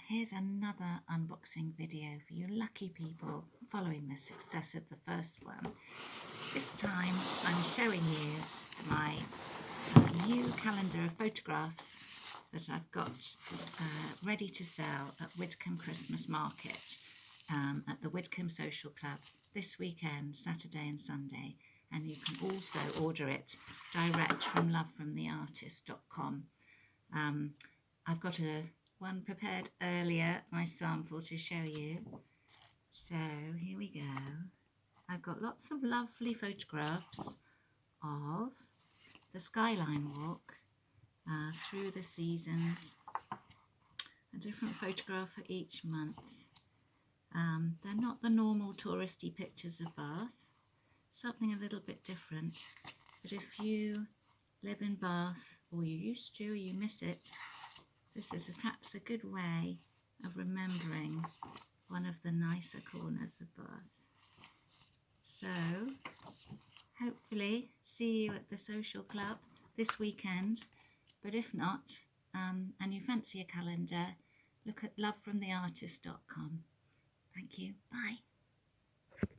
here's another unboxing video for you lucky people following the success of the first one. This time I'm showing you my new calendar of photographs that I've got ready to sell at Widcombe Christmas Market at the Widcombe Social Club this weekend, Saturday and Sunday. And you can also order it direct from lovefromtheartist.com. I've got one prepared earlier, my sample to show you. So here we go. I've got lots of lovely photographs of the Skyline Walk through the seasons. A different photograph for each month. They're not the normal touristy pictures of Bath. Something a little bit different. But if you live in Bath, or you used to, or you miss it, this is perhaps a good way of remembering one of the nicer corners of Bath. So, hopefully see you at the social club this weekend. But if not, and you fancy a calendar, look at lovefromtheartist.com. Thank you. Bye.